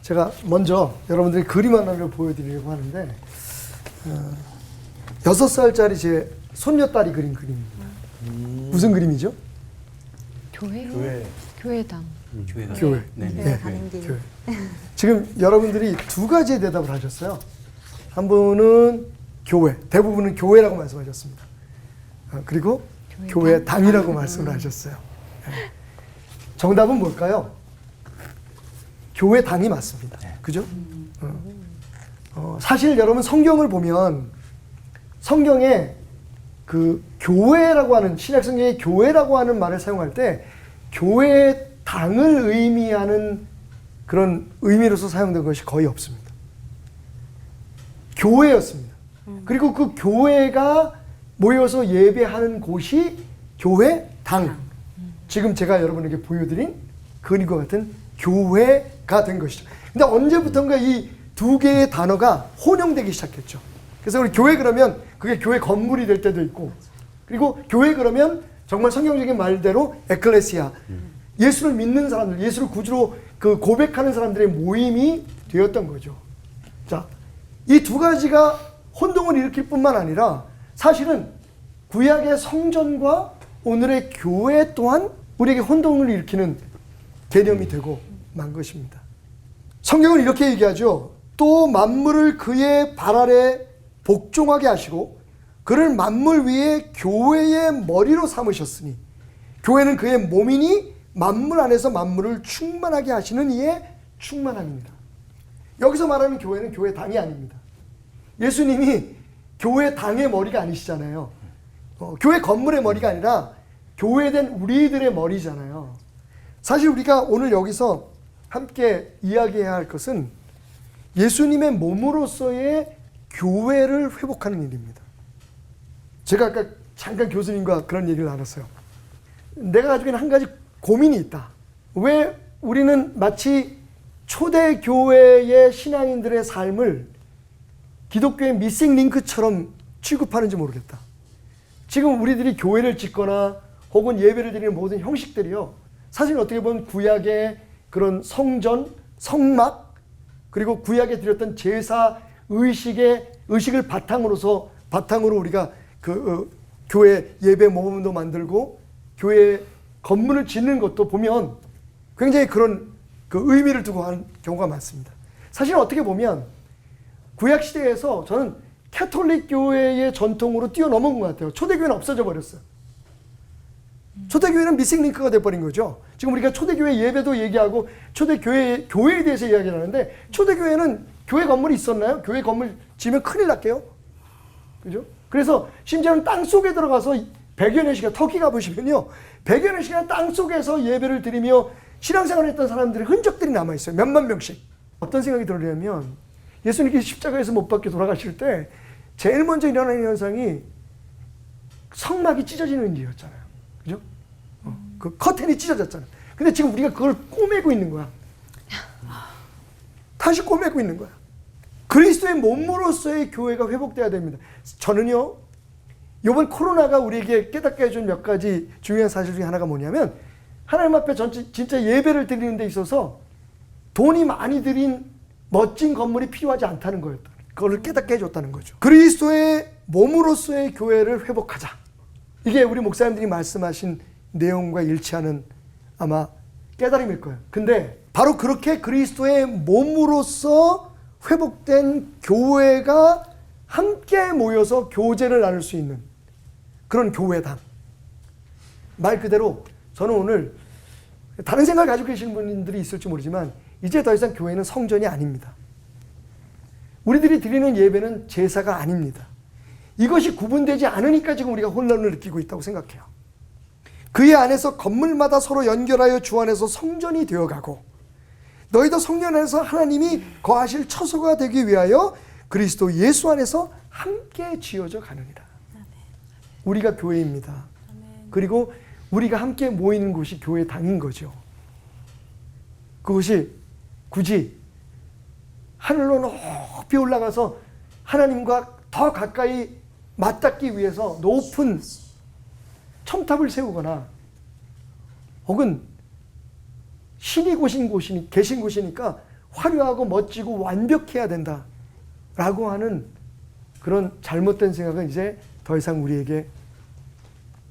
제가 먼저 여러분들이 그림 하나를 보여드리려고 하는데 6살짜리 제 손녀딸이 그린 그림입니다. 무슨 그림이죠? 교회? 교회당. 교회. 네. 교회. 지금 여러분들이 두 가지의 대답을 하셨어요. 한 분은 교회, 대부분은 교회라고 말씀하셨습니다. 그리고 교회당이라고 말씀을 하셨어요. 정답은 뭘까요? 교회당이 맞습니다. 그죠? 사실 여러분 성경을 보면 성경에 그 교회라고 하는, 신약 성경에 교회라고 하는 말을 사용할 때 교회당을 의미하는 그런 의미로서 사용된 것이 거의 없습니다. 교회였습니다. 그리고 그 교회가 모여서 예배하는 곳이 교회당. 지금 제가 여러분에게 보여드린 그림과 같은 교회가 된 것이죠. 근데 언제부턴가 이 두 개의 단어가 혼용되기 시작했죠. 그래서 우리 교회 그러면 그게 교회 건물이 될 때도 있고, 그리고 교회 그러면 정말 성경적인 말대로 에클레시아, 예수를 믿는 사람들, 예수를 구주로 그 고백하는 사람들의 모임이 되었던 거죠. 자, 이 두 가지가 혼동을 일으킬 뿐만 아니라 사실은 구약의 성전과 오늘의 교회 또한 우리에게 혼동을 일으키는 개념이 되고 만 것입니다. 성경은 이렇게 얘기하죠. 또 만물을 그의 발 아래 복종하게 하시고 그를 만물 위에 교회의 머리로 삼으셨으니 교회는 그의 몸이니 만물 안에서 만물을 충만하게 하시는 이의 충만함입니다. 여기서 말하는 교회는 교회당이 아닙니다. 예수님이 교회당의 머리가 아니시잖아요. 교회 건물의 머리가 아니라 교회된 우리들의 머리잖아요. 사실 우리가 오늘 여기서 함께 이야기해야 할 것은 예수님의 몸으로서의 교회를 회복하는 일입니다. 제가 아까 잠깐 교수님과 그런 얘기를 나눴어요. 내가 가지고 있는 한 가지 고민이 있다. 왜 우리는 마치 초대교회의 신앙인들의 삶을 기독교의 미싱 링크처럼 취급하는지 모르겠다. 지금 우리들이 교회를 짓거나 혹은 예배를 드리는 모든 형식들이요, 사실 어떻게 보면 구약의 그런 성전, 성막, 그리고 구약에 드렸던 제사 의식을 바탕으로 우리가 교회 예배 모범도 만들고 교회 건물을 짓는 것도 보면 굉장히 그런 그 의미를 두고 하는 경우가 많습니다. 사실 어떻게 보면 구약 시대에서 저는 캐톨릭 교회의 전통으로 뛰어넘은 것 같아요. 초대교회는 없어져 버렸어요. 초대교회는 미싱 링크가 돼버린 거죠. 지금 우리가 초대교회 예배도 얘기하고 초대교회에 대해서 이야기를 하는데, 초대교회는 교회 건물이 있었나요? 교회 건물 지으면 큰일 날게요. 그죠? 그래서 심지어는 땅 속에 들어가서 100여 년 시간, 터키 가보시면요, 100여 년 시간 땅 속에서 예배를 드리며 신앙생활을 했던 사람들의 흔적들이 남아있어요. 몇만 명씩. 어떤 생각이 들냐면, 예수님께서 십자가에서 못 박혀 돌아가실 때 제일 먼저 일어나는 현상이 성막이 찢어지는 일이었잖아요. 그죠? 그 커튼이 찢어졌잖아요. 근데 지금 우리가 그걸 꼬매고 있는 거야. 다시 꼬매고 있는 거야. 그리스도의 몸으로서의 교회가 회복돼야 됩니다. 저는요, 이번 코로나가 우리에게 깨닫게 해준 몇 가지 중요한 사실 중에 하나가 뭐냐면, 하나님 앞에 진짜 예배를 드리는 데 있어서 돈이 많이 들인 멋진 건물이 필요하지 않다는 거였다. 그걸 깨닫게 해줬다는 거죠. 그리스도의 몸으로서의 교회를 회복하자. 이게 우리 목사님들이 말씀하신 내용과 일치하는 아마 깨달음일 거예요. 근데 바로 그렇게 그리스도의 몸으로서 회복된 교회가 함께 모여서 교제를 나눌 수 있는 그런 교회당. 말 그대로 저는 오늘 다른 생각을 가지고 계시는 분들이 있을지 모르지만 이제 더 이상 교회는 성전이 아닙니다. 우리들이 드리는 예배는 제사가 아닙니다. 이것이 구분되지 않으니까 지금 우리가 혼란을 느끼고 있다고 생각해요. 그의 안에서 건물마다 서로 연결하여 주 안에서 성전이 되어가고 너희도 성전 안에서 하나님이 거하실 처소가 되기 위하여 그리스도 예수 안에서 함께 지어져 가느니라. 우리가 교회입니다. 그리고 우리가 함께 모이는 곳이 교회당인 거죠. 그것이 굳이 하늘로 높이 올라가서 하나님과 더 가까이 맞닿기 위해서 높은 첨탑을 세우거나 혹은 신이 계신 곳이니까 화려하고 멋지고 완벽해야 된다라고 하는 그런 잘못된 생각은 이제 더 이상 우리에게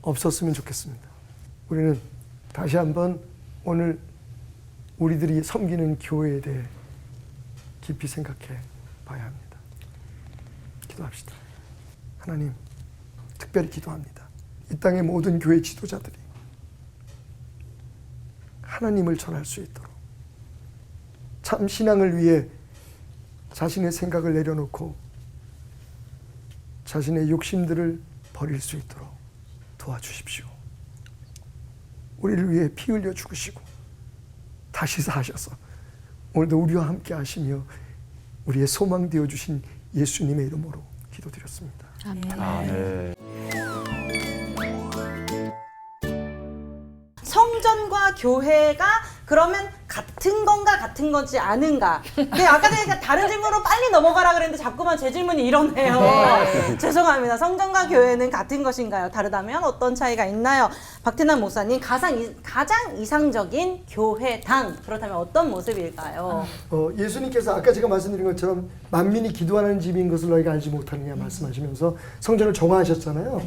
없었으면 좋겠습니다. 우리는 다시 한번 오늘 우리들이 섬기는 교회에 대해 깊이 생각해 봐야 합니다. 기도합시다. 하나님, 특별히 기도합니다. 이 땅의 모든 교회 지도자들이 하나님을 전할 수 있도록 참 신앙을 위해 자신의 생각을 내려놓고 자신의 욕심들을 버릴 수 있도록 도와주십시오. 우리를 위해 피 흘려 죽으시고 다시 사셔서 오늘도 우리와 함께 하시며 우리의 소망 되어주신 예수님의 이름으로 기도드렸습니다. 아멘. 성전과 교회가 그러면 같은 건가 같은 거지 않은가? 근데 아까 전에 다른 질문으로 빨리 넘어가라 그랬는데 자꾸만 제 질문이 이러네요. 죄송합니다. 성전과 교회는 같은 것인가요? 다르다면 어떤 차이가 있나요? 박태남 목사님, 가장 이상적인 교회당, 그렇다면 어떤 모습일까요? 예수님께서 아까 제가 말씀드린 것처럼 만민이 기도하는 집인 것을 너희가 알지 못하느냐 말씀하시면서 성전을 정화하셨잖아요.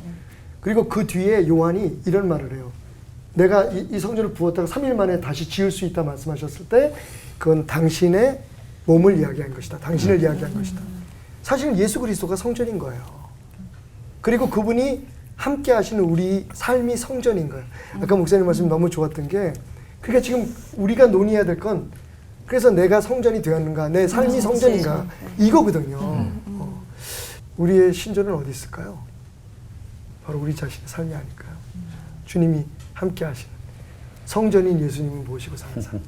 그리고 그 뒤에 요한이 이런 말을 해요. 내가 이 성전을 부었다가 3일 만에 다시 지을 수 있다 말씀하셨을 때 그건 당신의 몸을 이야기한 것이다. 당신을 이야기한 것이다. 사실은 예수 그리스도가 성전인 거예요. 그리고 그분이 함께 하시는 우리 삶이 성전인 거예요. 아까 목사님 말씀 너무 좋았던 게 그러니까 지금 우리가 논의해야 될 건 그래서 내가 성전이 되었는가, 내 삶이 성전인가 이거거든요. 우리의 신전은 어디 있을까요? 바로 우리 자신의 삶이 아닐까요? 주님이 함께 하시는 성전인 예수님을 모시고 사는 삶.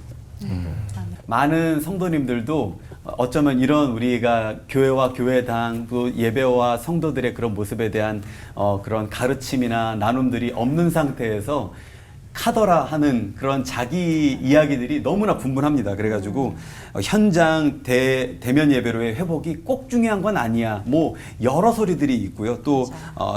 많은 성도님들도 어쩌면 이런 우리가 교회와 교회당 또 예배와 성도들의 그런 모습에 대한 그런 가르침이나 나눔들이 없는 상태에서 카더라 하는 그런 자기 이야기들이 너무나 분분합니다. 그래가지고 현장 대면 예배로의 회복이 꼭 중요한 건 아니야. 뭐 여러 소리들이 있고요. 또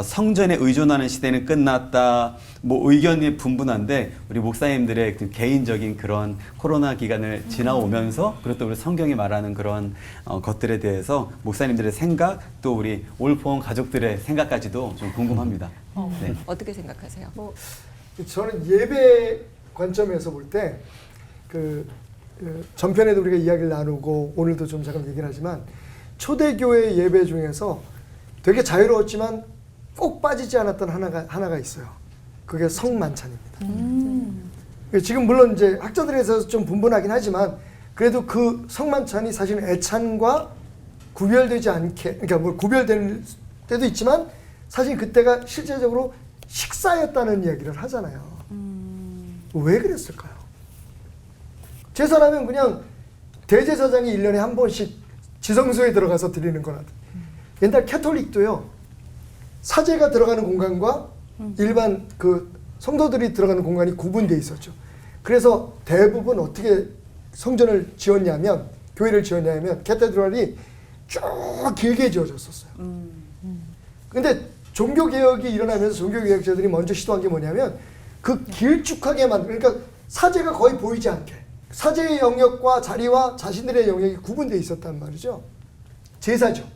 성전에 의존하는 시대는 끝났다. 뭐 의견이 분분한데 우리 목사님들의 그 개인적인 그런 코로나 기간을 지나오면서 그리고 또 우리 성경이 말하는 그런 것들에 대해서 목사님들의 생각 또 우리 올포원 가족들의 생각까지도 좀 궁금합니다. 네. 어떻게 생각하세요? 저는 예배 관점에서 볼 때 그 전편에도 우리가 이야기를 나누고 오늘도 좀 잠깐 얘기를 하지만 초대교회 예배 중에서 되게 자유로웠지만 꼭 빠지지 않았던 하나가 있어요. 그게 성만찬입니다. 지금 물론 이제 학자들에서 좀 분분하긴 하지만 그래도 그 성만찬이 사실은 애찬과 구별되지 않게, 그러니까 뭐 구별될 때도 있지만 사실 그때가 실제적으로 식사였다는 이야기를 하잖아요. 왜 그랬을까요? 제사라면 그냥 대제사장이 1년에 한 번씩 지성소에 들어가서 드리는 거나 옛날 캐톨릭도요. 사제가 들어가는 공간과 일반 그 성도들이 들어가는 공간이 구분되어 있었죠. 그래서 대부분 어떻게 성전을 지었냐면 교회를 지었냐면 캐테드랄이 쭉 길게 지어졌었어요. 근데 종교개혁이 일어나면서 종교개혁자들이 먼저 시도한 게 뭐냐면 그 길쭉하게 만들, 그러니까 사제가 거의 보이지 않게 사제의 영역과 자리와 자신들의 영역이 구분되어 있었단 말이죠. 제사죠.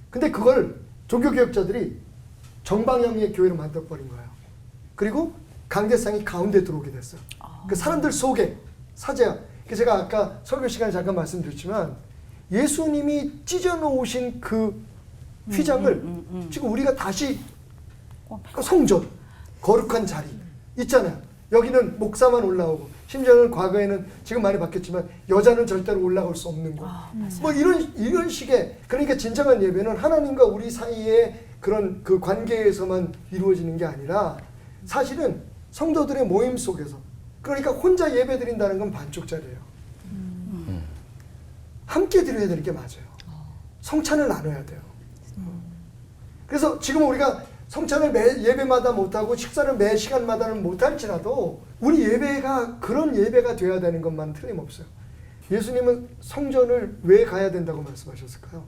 근데 그걸 종교개혁자들이 정방향의 교회로 만들어버린 거예요. 그리고 강대상이 가운데 들어오게 됐어요. 그 사람들 속에 사제야. 제가 아까 설교 시간에 잠깐 말씀드렸지만 예수님이 찢어놓으신 그 휘장을 지금 우리가 다시 그 성전, 거룩한 자리 있잖아요. 여기는 목사만 올라오고 심지어는 과거에는 지금 많이 바뀌었지만 여자는 절대로 올라갈 수 없는 곳. 뭐 이런 식의 그러니까 진정한 예배는 하나님과 우리 사이의 그런 그 관계에서만 이루어지는 게 아니라 사실은 성도들의 모임 속에서 그러니까 혼자 예배 드린다는 건 반쪽짜리예요. 함께 드려야 되는 게 맞아요. 성찬을 나눠야 돼요. 그래서 지금 우리가 성찬을 매 예배마다 못하고 식사를 매 시간마다는 못할지라도 우리 예배가 그런 예배가 돼야 되는 것만 틀림없어요. 예수님은 성전을 왜 가야 된다고 말씀하셨을까요?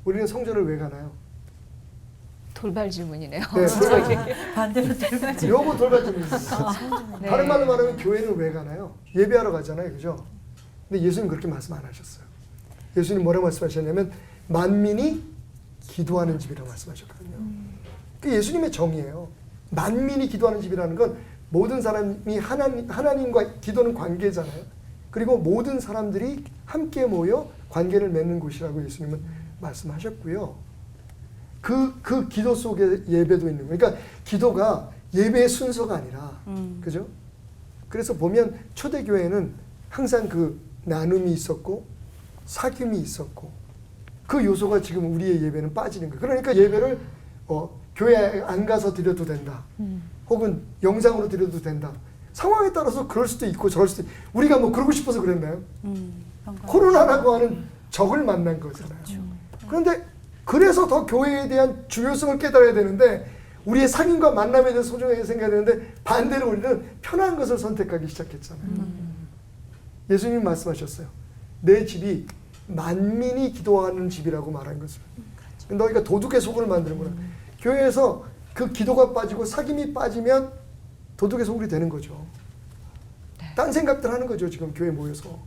우리는 성전을 왜 가나요? 돌발 질문이네요. 네, 반대로 돌발 질문. 요거 돌발 질문입니다. 네. 다른 말로 말하면 교회는 왜 가나요? 예배하러 가잖아요, 그죠? 근데 예수님 그렇게 말씀 안 하셨어요. 예수님 뭐라고 말씀하셨냐면 만민이 기도하는 집이라고 말씀하셨거든요. 그게 예수님의 정의예요. 만민이 기도하는 집이라는 건 모든 사람이 하나님과 기도는 관계잖아요. 그리고 모든 사람들이 함께 모여 관계를 맺는 곳이라고 예수님은 말씀하셨고요. 그 기도 속에 예배도 있는 거예요. 그러니까 기도가 예배의 순서가 아니라, 그죠? 그래서 보면 초대교회는 항상 그 나눔이 있었고, 사귐이 있었고, 그 요소가 지금 우리의 예배는 빠지는 거예요. 그러니까 예배를 교회 안 가서 드려도 된다. 혹은 영상으로 드려도 된다. 상황에 따라서 그럴 수도 있고 저럴 수도 있고. 우리가 뭐 그러고 싶어서 그랬나요? 코로나라고 하는 적을 만난 거잖아요. 그런데 그래서 더 교회에 대한 중요성을 깨달아야 되는데 우리의 상인과 만남에 대해서 소중하게 생각해야 되는데 반대로 우리는 편한 것을 선택하기 시작했잖아요. 예수님이 말씀하셨어요. 내 집이 만민이 기도하는 집이라고 말한 것을. 너희가 도둑의 소굴을 만드는구나. 교회에서 그 기도가 빠지고 사귐이 빠지면 도둑의 소굴이 되는 거죠. 딴 생각들 하는 거죠. 지금 교회 모여서.